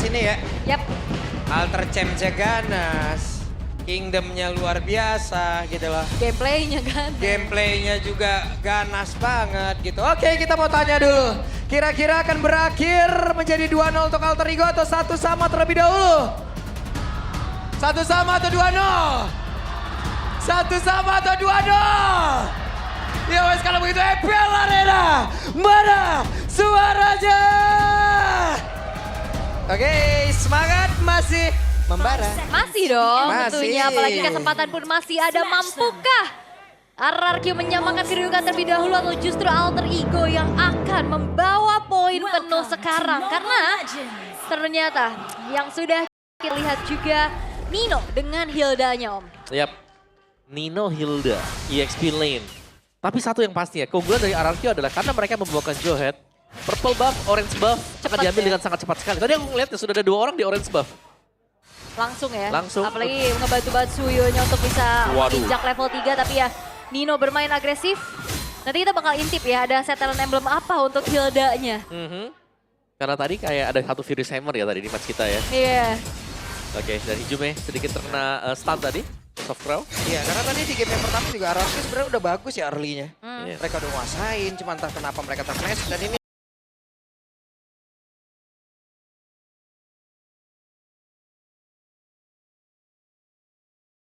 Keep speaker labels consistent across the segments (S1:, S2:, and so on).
S1: ini ya.
S2: Yap.
S1: Alter Champ-nya ganas. Kingdom-nya luar biasa gitu loh.
S2: Gameplaynya kan.
S1: Gameplaynya juga ganas banget gitu. Oke, kita mau tanya dulu. Kira-kira akan berakhir menjadi 2-0 untuk Alter Ego atau 1 sama terlebih dahulu? 1 sama atau 2-0? 1 sama atau 2-0? Ya wes kalau begitu EPL Arena. Mana suaranya? Oke, semangat masih membara.
S2: Masih dong
S1: Masih.
S2: tentunya. Apalagi kesempatan pun masih ada. Mampukah RRQ menyamakan kedudukan terlebih dahulu atau justru Alter Ego yang akan membawa poin penuh sekarang? Karena ternyata yang sudah kita lihat juga Nino dengan Hilda-nya Om.
S3: Yap, Nino, Hilda, EXP Lane. Tapi satu yang pasti ya, keunggulan dari RRQ adalah karena mereka membawakan Johead, purple buff, orange buff, akan
S2: Cepat
S3: diambil
S2: ya.
S3: dengan sangat cepat sekali. Tadi aku ngeliat ya, sudah ada 2 orang di orange buff.
S2: Langsung ya.
S3: Langsung.
S2: Apalagi ngebantu-bantu Suyonya untuk bisa
S3: Waduh.
S2: menginjak level 3. Tapi ya Nino bermain agresif. Nanti kita bakal intip ya ada set talent emblem apa untuk Hilda-nya.
S3: Karena tadi kayak ada satu Furious Hammer ya tadi di match kita ya.
S2: Iya.
S3: Oke, dan Hijume sedikit terkena stun tadi, soft throw.
S1: Iya, karena tadi di game yang pertama juga RRQ sebenarnya udah bagus ya early-nya.
S3: Iya.
S1: Mereka udah nguasain, cuma entah kenapa mereka terflash dan ini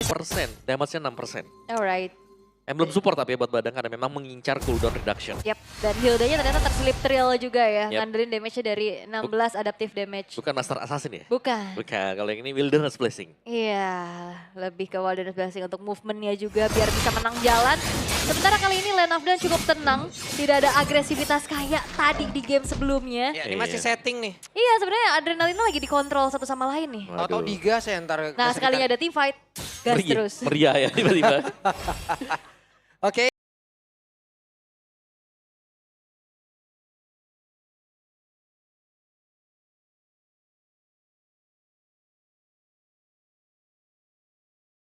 S3: Persen, damage-nya 6%.
S2: Alright.
S3: Emblem support tapi ya buat badan karena memang mengincar cooldown reduction.
S2: Yap, dan Hilda-nya ternyata terselip trill juga ya.
S3: Yap.
S2: Ngandelin damage-nya dari 16 adaptive damage.
S3: Bukan Master Assassin ya?
S2: Bukan.
S3: Bukan, kalau yang ini Wilderness Blessing.
S2: Iya, lebih ke Wilderness Blessing untuk movement-nya juga biar bisa menang jalan. Sementara kali ini Lane of Dawn cukup tenang, tidak ada agresivitas kayak tadi di game sebelumnya.
S1: ya, ini masih
S3: Iya.
S1: setting nih.
S2: Iya, sebenarnya adrenalinnya lagi dikontrol satu sama lain nih.
S1: Atau
S3: Waduh.
S1: digas ya ntar.
S2: Nah, sekalinya ada team fight, gas
S3: Meriah,
S2: terus.
S3: meriah ya tiba-tiba.
S1: Oke.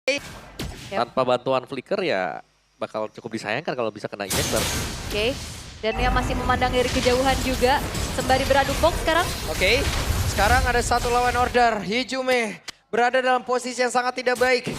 S2: Yap.
S3: Tanpa bantuan flicker ya bakal cukup disayangkan kalau bisa kena ejector.
S2: Oke, dan dia masih memandang dari kejauhan juga. Sembari beradu box sekarang.
S1: Oke, sekarang ada satu lawan order. Hijume berada dalam posisi yang sangat tidak baik.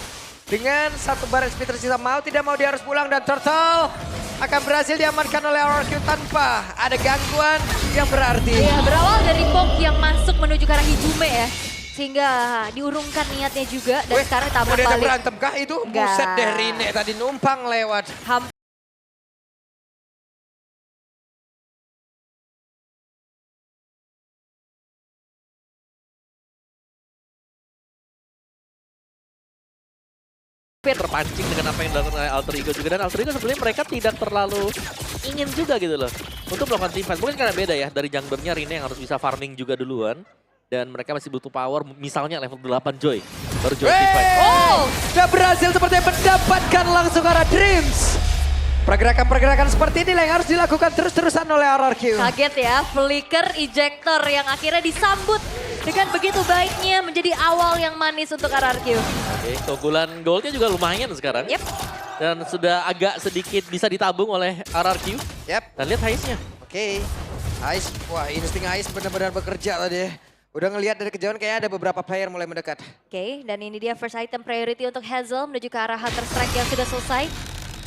S1: Dengan satu bar SP tersisa, mau tidak mau dia harus pulang. Dan Turtle akan berhasil diamankan oleh RRQ tanpa ada gangguan yang berarti.
S2: Iya, berawal dari box yang masuk menuju ke arah Hijume ya. Sehingga diurungkan niatnya juga. Dan
S1: Weh,
S2: sekarang tabrak
S1: kemudian ada
S2: balik.
S1: berantem kah itu?
S2: Enggak.
S1: Buset deh Rine tadi numpang lewat.
S2: Hampir
S3: Terpancing dengan apa yang dilakukan oleh Alter Ego juga. Dan Alter Ego sebenarnya mereka tidak terlalu ingin juga gitu loh. Untuk melakukan team fight. Mungkin karena beda ya. Dari junglernya Rine yang harus bisa farming juga duluan. Dan mereka masih butuh power. Misalnya level 8 Joy. Baru Joy team fight.
S1: Oh, dan berhasil sepertinya mendapatkan langsung arah Dreams. Pergerakan-pergerakan seperti ini yang harus dilakukan terus-terusan oleh RRQ.
S2: kaget ya, flicker ejector yang akhirnya disambut dengan begitu baiknya menjadi awal yang manis untuk RRQ.
S3: Oke, keunggulan goldnya juga lumayan sekarang.
S2: Yep.
S3: Dan sudah agak sedikit bisa ditabung oleh RRQ.
S1: Yap,
S3: Dan lihat haze-nya.
S1: oke. Ais, wah insting Ais benar-benar bekerja tadi. Udah ngelihat dari kejauhan kayaknya ada beberapa player mulai mendekat.
S2: Oke, dan ini dia first item priority untuk Hazel menuju ke arah Hunter Strike yang sudah selesai.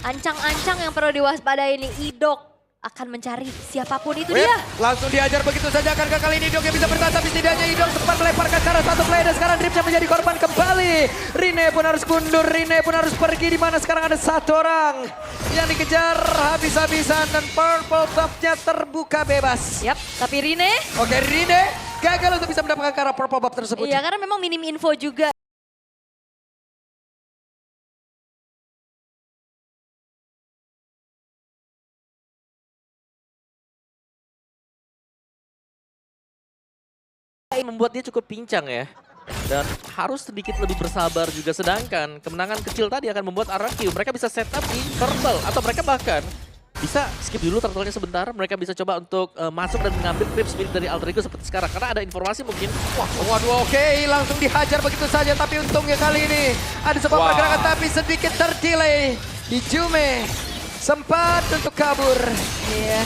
S2: Ancang-ancang yang perlu diwaspadai ini, Idok akan mencari siapapun itu
S1: Wih,
S2: dia.
S1: langsung diajar begitu saja. Akankah kali ini Idok yang bisa bertahan? Tapi setidaknya Idok sempat melemparkan ke arah satu player dan sekarang Dripsnya menjadi korban kembali. Rine pun harus mundur, Rine pun harus pergi. Di mana sekarang ada satu orang yang dikejar habis-habisan dan purple buff-nya terbuka bebas.
S2: Yap, tapi Rine,
S1: Oke, Rine gagal untuk bisa mendapatkan ke arah purple buff tersebut.
S2: iya karena memang minim info juga.
S3: Membuat dia cukup pincang ya. Dan harus sedikit lebih bersabar juga. Sedangkan kemenangan kecil tadi akan membuat RRQ. Mereka bisa setup di purple. Atau mereka bahkan bisa skip dulu turtle-nya sebentar. Mereka bisa coba untuk masuk dan mengambil creep spirit dari Alter Ego seperti sekarang. Karena ada informasi mungkin. Wah,
S1: Waduh, oke, langsung dihajar begitu saja. Tapi untungnya kali ini ada sebuah
S3: Wah.
S1: pergerakan tapi sedikit terdelay. Hijume sempat untuk kabur.
S2: Iya,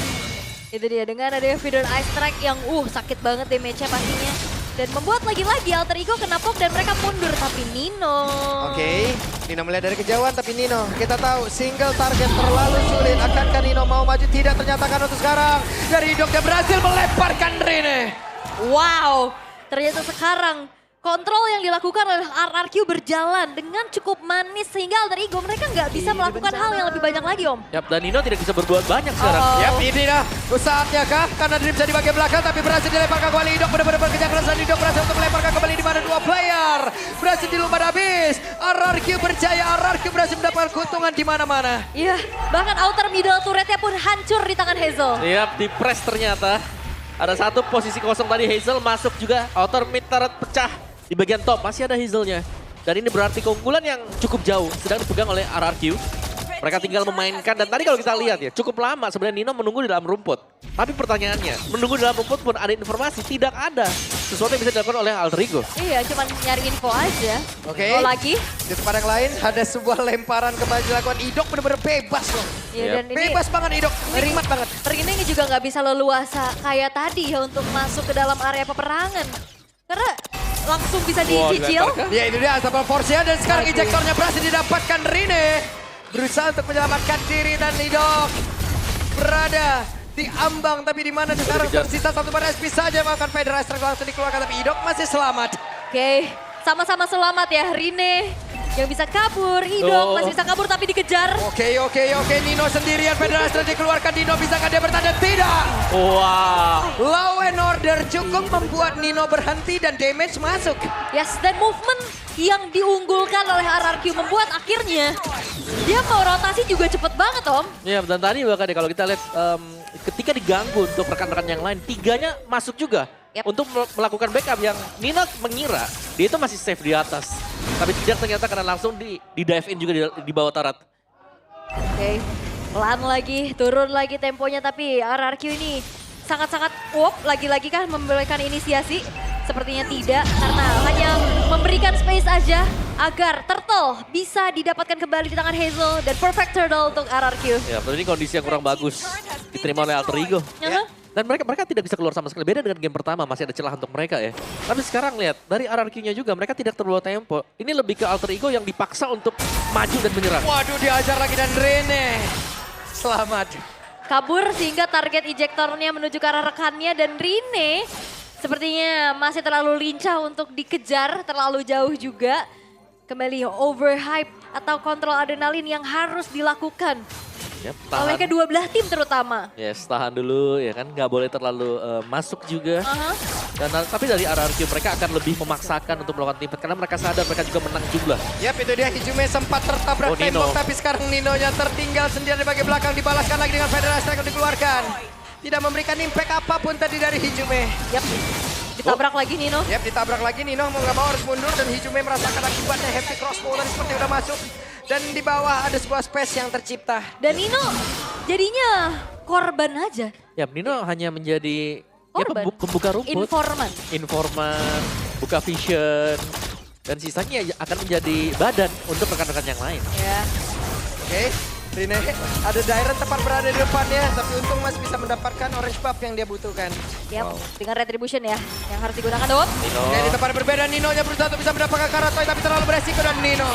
S2: itu dia dengan ada Vidor Ice Strike yang sakit banget damage-nya pastinya. Dan membuat lagi-lagi Alter Ego kena poke dan mereka mundur. Tapi Nino...
S1: Oke, Nino melihat dari kejauhan tapi Nino kita tahu single target terlalu sulit. Akankah Nino mau maju? Tidak, ternyata kan untuk sekarang. Dari Hidok dia berhasil melemparkan Rene.
S2: Wow, ternyata sekarang kontrol yang dilakukan oleh RRQ berjalan dengan cukup manis sehingga Alter Ego mereka nggak bisa melakukan hal yang lebih banyak lagi, Om.
S3: Yap, dan Nino tidak bisa berbuat banyak sekarang.
S1: Yap, ini dah saatnya kah? Karena Dream bisa di bagian belakang tapi berhasil dilemparkan kembali. Hidok benar-benar bekerja keras dan Hidok berhasil untuk melemparkan kembali di mana dua player. Berhasil dilumpat habis. RRQ berjaya, RRQ berhasil mendapatkan keuntungan di mana-mana.
S2: Iya, bahkan outer middle turretnya pun hancur di tangan Hazel.
S3: Yap, di press ternyata. Ada satu posisi kosong tadi, Hazel masuk juga. Outer mid turret pecah. Di bagian top masih ada Hazelnya. Dan ini berarti keunggulan yang cukup jauh sedang dipegang oleh RRQ. Mereka tinggal memainkan dan tadi kalau kita lihat ya cukup lama sebenarnya Nino menunggu di dalam rumput. Tapi pertanyaannya, menunggu di dalam rumput pun ada informasi, tidak ada sesuatu yang bisa dilakukan oleh Alter Ego.
S2: Iya, cuman nyari info aja.
S1: Oke.
S2: Oh, lagi.
S1: Di tempat yang lain ada sebuah lemparan kembali dilakukan. Hidok benar-benar bebas loh.
S2: Iya, dan ini
S1: Bebas banget Hidok, nikmat banget.
S2: Rene juga nggak bisa leluasa kayak tadi ya untuk masuk ke dalam area peperangan. Karena langsung bisa dicicil.
S1: Ya itu dia Asapal Force dan sekarang injektornya berhasil didapatkan Rene. Berusaha untuk menyelamatkan diri dan Hidok berada di ambang tapi di mana sekarang tersisa satu pada SP saja maka Federasi langsung dikeluarkan tapi Hidok masih selamat.
S2: Oke, sama-sama selamat ya Rene yang bisa kabur, Hidok masih bisa kabur tapi dikejar.
S1: Oke, Nino sendirian Federasi dikeluarkan. Nino bisakah dia bertanda? Tidak.
S3: Wah.
S1: Law and order cukup membuat Nino berhenti dan damage masuk.
S2: Yes, dan movement yang diunggulkan oleh RRQ membuat akhirnya dia mau rotasi juga cepet banget, Om.
S3: Ya, dan tadi bahkan ya kalau kita lihat ketika diganggu untuk rekan-rekan yang lain, tiganya masuk juga.
S2: Yep.
S3: Untuk melakukan backup yang Nino mengira dia itu masih safe di atas. Tapi tidak, ternyata karena langsung di dive in juga di bawah turret.
S2: Oke, pelan lagi, turun lagi temponya tapi RRQ ini sangat-sangat lagi-lagi kan memberikan inisiasi. Sepertinya tidak, karena hanya memberikan space aja agar Turtle bisa didapatkan kembali di tangan Hazel dan perfect turtle untuk RRQ.
S3: Ya, tapi ini kondisi yang kurang bagus diterima oleh Alter Ego. Dan mereka tidak bisa keluar sama sekali. Beda dengan game pertama, masih ada celah untuk mereka ya. Tapi sekarang lihat, dari RRQ-nya juga mereka tidak terbawa tempo. Ini lebih ke Alter Ego yang dipaksa untuk maju dan menyerang.
S1: Waduh, diajar lagi dan Rene selamat.
S2: Kabur sehingga target ejektornya menuju ke arah rekannya dan Rene sepertinya masih terlalu lincah untuk dikejar, terlalu jauh juga. Kembali overhype atau kontrol adrenalin yang harus dilakukan.
S3: Yep,
S2: Oleh kedua belah tim terutama.
S3: Yes, tahan dulu ya kan, nggak boleh terlalu masuk juga. Dan tapi dari RRQ mereka akan lebih memaksakan untuk melakukan team fight karena mereka sadar mereka juga menang jumlah.
S1: Yap, itu dia Hijume sempat tertabrak tembok tapi sekarang Nino-nya tertinggal sendirian di bagian belakang, dibalaskan lagi dengan Federasi yang dikeluarkan. Tidak memberikan impact apapun tadi dari Hijume.
S2: Yap, ditabrak lagi Nino.
S1: Yap, ditabrak lagi Nino, mau nggak mau harus mundur dan Hijume merasakan akibatnya. Hefty crossbow tadi seperti udah masuk. Dan di bawah ada sebuah space yang tercipta.
S2: Dan Nino jadinya korban aja.
S3: Ya, Nino hanya menjadi
S2: korban.
S3: Pembuka rumput. Informan, buka vision. Dan sisanya akan menjadi badan untuk rekan-rekan yang lain.
S2: Ya.
S1: Oke, Rene ada Dairen tepat berada di depannya. Tapi untung masih bisa mendapatkan orange buff yang dia butuhkan.
S2: Yap, dengan retribution ya yang harus digunakan Dot.
S3: Nino.
S1: Oke, di tempat berbeda Nino-nya berusaha untuk bisa mendapatkan Karatoy tapi terlalu beresiko dan Nino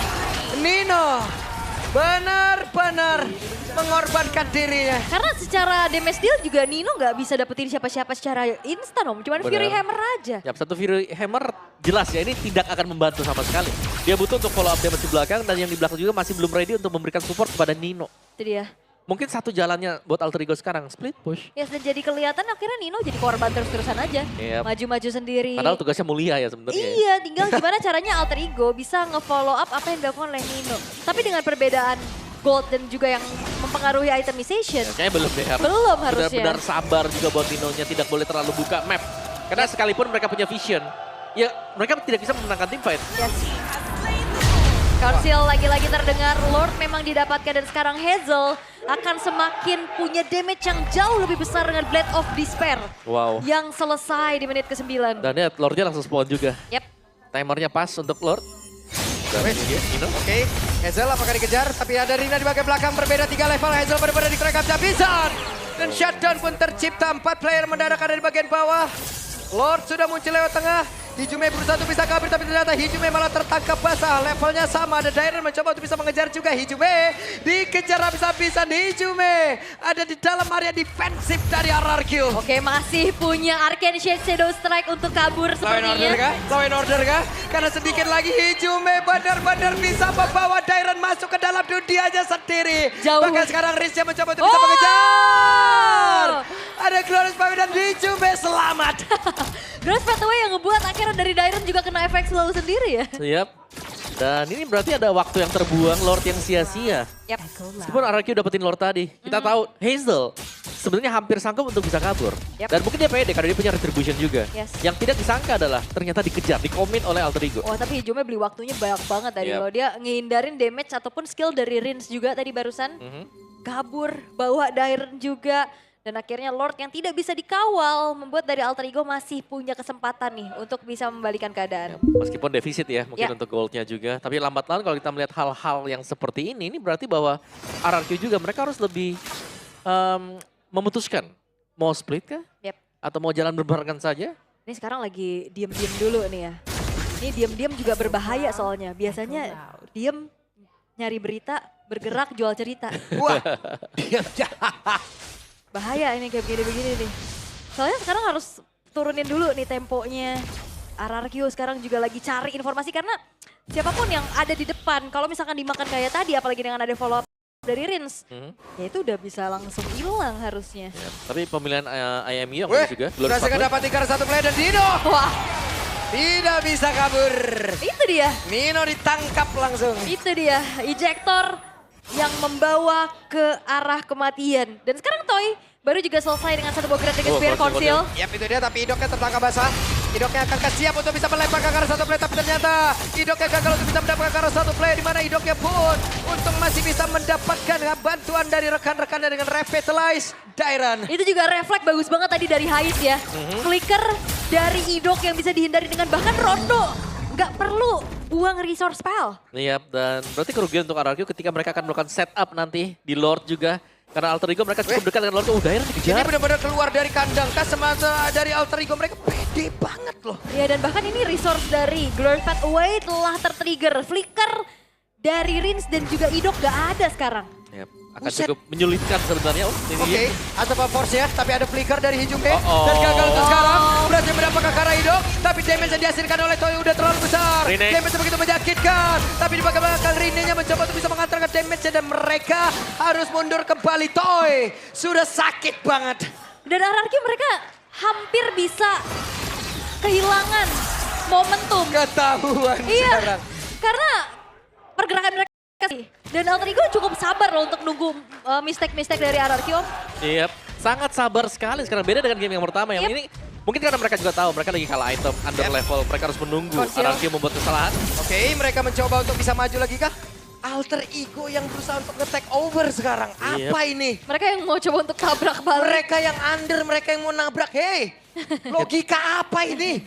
S1: benar-benar mengorbankan dirinya.
S2: Karena secara damage deal juga Nino nggak bisa dapetin siapa-siapa secara instan Om. Cuman Fury Hammer aja.
S3: Ya, satu Fury Hammer jelas ya ini tidak akan membantu sama sekali. Dia butuh untuk follow up damage di belakang dan yang di belakang juga masih belum ready untuk memberikan support kepada Nino.
S2: Itu dia.
S3: Mungkin satu jalannya buat Alter Ego sekarang, split push.
S2: Ya dan jadi kelihatan akhirnya Nino jadi korban terus-terusan aja.
S3: Yep.
S2: Maju-maju sendiri.
S3: Padahal tugasnya mulia ya sebenarnya.
S2: Iya, tinggal gimana caranya Alter Ego bisa nge-follow up apa yang dilakukan oleh Nino. Tapi dengan perbedaan gold dan juga yang mempengaruhi itemization.
S3: Ya, kayaknya belum deh.
S2: Belum harusnya.
S3: Benar-benar sabar juga buat Nino-nya, tidak boleh terlalu buka map. Karena sekalipun mereka punya vision, ya mereka tidak bisa memenangkan team fight.
S2: Yes. Council lagi-lagi terdengar, Lord memang didapatkan dan sekarang Hazel akan semakin punya damage yang jauh lebih besar dengan Blade of Despair.
S3: Wow.
S2: Yang selesai di menit ke-9.
S3: Dan lihat Lordnya langsung spawn juga.
S2: Yep.
S3: Timernya pas untuk Lord.
S1: Oke, Hazel apakah dikejar? Tapi ada Rina di bagian belakang berbeda 3 level. Hazel benar-benar dikerekam habisan. Dan shutdown pun tercipta, 4 player mendadak ada di bagian bawah. Lord sudah muncul lewat tengah. Hijume berusaha untuk bisa kabur tapi ternyata Hijume malah tertangkap basah. Levelnya sama, ada Dairen mencoba untuk bisa mengejar juga. Hijume dikejar habis-habisan. Hijume ada di dalam area defensif dari RRQ.
S2: Oke, masih punya Arcane Shade Shadow Strike untuk kabur
S1: Law and order
S2: sepertinya.
S1: kah? Law and order kah? Karena sedikit lagi Hijume benar-benar bisa membawa Dairen masuk ke dalam dunianya sendiri.
S2: Jauh.
S1: Bahkan sekarang Riznya mencoba untuk bisa mengejar. Ada Glorious Power dan Hijume selamat.
S2: Grass Pathway yang ngebuat akhirnya dari Dairen juga kena efek slow sendiri ya.
S3: Siap. Dan ini berarti ada waktu yang terbuang, Lord yang sia-sia.
S2: Yap.
S3: Meskipun RRQ dapetin Lord tadi, kita tahu Hazel sebenarnya hampir sanggup untuk bisa kabur.
S2: Yep.
S3: Dan mungkin dia pede karena dia punya retribution juga.
S2: Yes.
S3: Yang tidak disangka adalah ternyata dikejar, dikomit oleh Alter Ego.
S2: Wah, tapi Hijume beli waktunya banyak banget tadi
S3: Yep.
S2: loh. Dia ngehindarin damage ataupun skill dari Rins juga tadi barusan. Kabur, bawa Dairen juga. Dan akhirnya Lord yang tidak bisa dikawal membuat dari Alter Ego masih punya kesempatan nih untuk bisa membalikan keadaan.
S3: Meskipun defisit ya mungkin
S2: Ya.
S3: untuk goldnya juga. Tapi lambat laun kalau kita melihat hal-hal yang seperti ini berarti bahwa RRQ juga mereka harus lebih memutuskan. Mau split kah?
S2: Yep.
S3: Atau mau jalan berbarengan saja?
S2: Ini sekarang lagi diem-diem dulu nih ya. Ini diem-diem juga berbahaya soalnya. Biasanya diem, nyari berita, bergerak, jual cerita.
S1: Wah, diam.
S2: Bahaya ini kayak begini-begini nih. Soalnya sekarang harus turunin dulu nih temponya. RRQ sekarang juga lagi cari informasi karena siapapun yang ada di depan, kalau misalkan dimakan kayak tadi, apalagi dengan ada follow up dari Rins, ya itu udah bisa langsung hilang harusnya.
S3: Ya, tapi pemilihan IMU yang
S1: Weh,
S3: bagus juga. Glorious
S1: berhasil
S3: Pathway.
S1: dapat tinggal satu play dan Dino
S2: Wah,
S1: tidak bisa kabur.
S2: itu dia.
S1: Nino ditangkap langsung.
S2: Itu dia, ejector yang membawa ke arah kematian. Dan sekarang Toy baru juga selesai dengan satu bogret dengan
S3: Oh,
S2: Spear
S3: konsil.
S2: Conceal.
S1: Yap, itu dia, tapi Idoknya tertangkap basah. Idoknya akan siap untuk bisa melempar ke arah satu play, tapi ternyata Idoknya gagal untuk bisa mendapatkan ke arah satu play, di mana Idoknya pun untung masih bisa mendapatkan bantuan dari rekan-rekannya dengan Revitalize Dairen.
S2: Itu juga refleks bagus banget tadi dari Hais ya. Clicker dari Idok yang bisa dihindari dengan bahkan Rondo. Nggak perlu buang resource spell.
S3: Iya, dan berarti kerugian untuk RRQ ketika mereka akan melakukan setup nanti di Lord juga. Karena Alter Ego mereka cukup dekat dengan Lord. Oh, Dairen
S1: Ini
S3: dikejar.
S1: benar-benar keluar dari kandang, semata dari Alter Ego mereka pede banget loh.
S2: Ya dan bahkan ini resource dari Glorious Pathway telah tertrigger. Flicker dari Rins dan juga Idok nggak ada sekarang.
S3: Ya, akan
S1: Buset.
S3: cukup menyulitkan sebenarnya. Oh, ini
S1: Oke, ada force ya, tapi ada flicker dari Hijume.
S3: Oh,
S1: Dan gagal untuk
S2: oh.
S1: sekarang. Berhasil mendapatkan ke arah Idok, tapi damage yang dihasilkan oleh Toy udah terlalu besar.
S3: Rene.
S1: Damage begitu menyakitkan. Tapi di belakang Rene-nya mencoba untuk bisa mengantarkan damage dan mereka harus mundur kembali. Toy sudah sakit banget.
S2: Dan RRQ mereka hampir bisa kehilangan momentum.
S1: Ketahuan
S2: Iya,
S1: sekarang.
S2: karena pergerakan mereka sih. Dan Alter Ego cukup sabar loh untuk nunggu mistake-mistake dari RRQ.
S3: Iya, sangat sabar sekali sekarang. Beda dengan game yang pertama. Yang
S2: Yep.
S3: ini mungkin karena mereka juga tahu mereka lagi kalah item, under
S1: Yep.
S3: level. Mereka harus menunggu
S2: Konsil.
S3: RRQ membuat kesalahan.
S1: Oke, mereka mencoba untuk bisa maju lagi kah? Alter Ego yang berusaha untuk nge-take over sekarang.
S3: Yep.
S1: Apa ini?
S2: Mereka yang mau coba untuk tabrak balik.
S1: Mereka yang under, mereka yang mau nabrak. Hei, logika apa ini?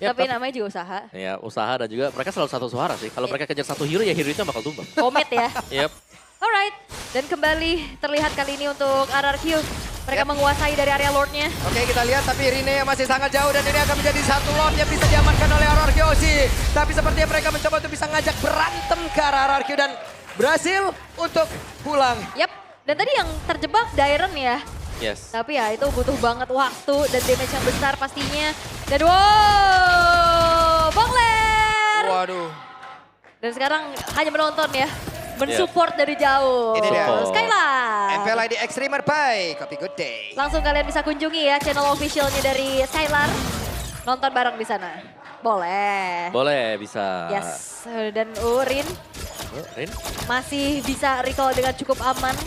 S3: Yep,
S2: Tapi namanya juga usaha.
S3: Ya, usaha dan juga mereka selalu satu suara sih. Kalau mereka kejar satu hero, ya hero itu bakal tumbang.
S2: Komit ya.
S3: Yep.
S2: Alright, dan kembali terlihat kali ini untuk RRQ. Mereka
S1: Yep.
S2: menguasai dari area Lordnya.
S1: Oke, kita lihat tapi Rene masih sangat jauh dan ini akan menjadi satu Lord yang bisa diamankan oleh RRQ sih. Tapi sepertinya mereka mencoba untuk bisa ngajak berantem ke arah RRQ dan berhasil untuk pulang.
S2: Yap, dan tadi yang terjebak Dairen ya.
S3: Yes.
S2: Tapi ya itu butuh banget waktu dan damage yang besar pastinya. Dan wow, Bongler!
S1: Waduh.
S2: Dan sekarang hanya menonton ya. Mensupport dari jauh.
S1: Ini dia.
S2: Skylar.
S1: MPLID Extremer by Copy Good Day.
S2: Langsung kalian bisa kunjungi ya channel officialnya dari Skylar. Nonton bareng di sana. Boleh.
S3: Boleh, bisa.
S2: Yes, dan Rin
S3: Oh, Rin.
S2: masih bisa recall dengan cukup aman.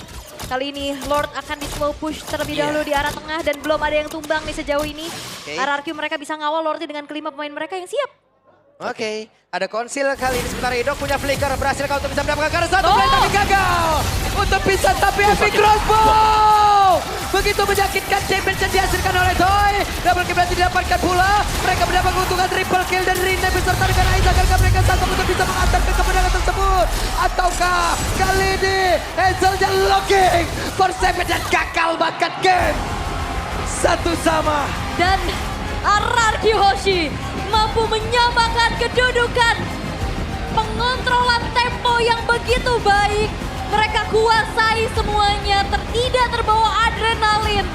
S2: Kali ini Lord akan di slow push terlebih
S1: Iya.
S2: dahulu di arah tengah dan belum ada yang tumbang nih sejauh ini.
S1: Oke.
S2: RRQ mereka bisa ngawal Lordnya dengan kelima pemain mereka yang siap.
S1: Oke, ada konsil kali ini sementara Idok punya flicker berhasil kau untuk bisa mendapatkan karena satu
S2: Oh.
S1: play tapi gagal untuk bisa tapi epic crossbow begitu menyakitkan damage yang dihasilkan oleh Toy. Double kill berhasil didapatkan pula, mereka mendapat keuntungan triple kill dan Rine beserta dengan Aiza agar mereka sanggup untuk bisa mengantarkan kemenangan tersebut ataukah kali ini Hazelnya locking for 7 dan gagal bahkan game satu sama.
S2: Dan RRQ Hoshi mampu menyamakan kedudukan. Pengontrolan tempo yang begitu baik. Mereka kuasai semuanya, tidak terbawa adrenalin.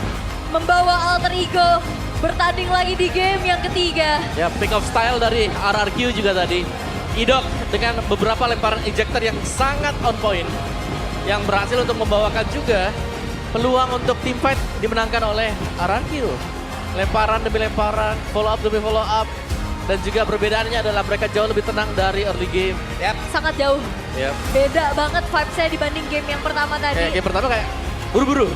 S2: Membawa Alter Ego bertanding lagi di game yang ketiga.
S3: Ya, pick of style dari RRQ juga tadi. Idok dengan beberapa lemparan ejector yang sangat on point. Yang berhasil untuk membawakan juga peluang untuk team fight dimenangkan oleh RRQ. Lemparan demi lemparan, follow up demi follow up. Dan juga perbedaannya adalah mereka jauh lebih tenang dari early game.
S1: Yap.
S2: Sangat jauh.
S3: Yep.
S2: Beda banget vibes-nya dibanding game yang pertama tadi.
S3: Game pertama kayak buru-buru.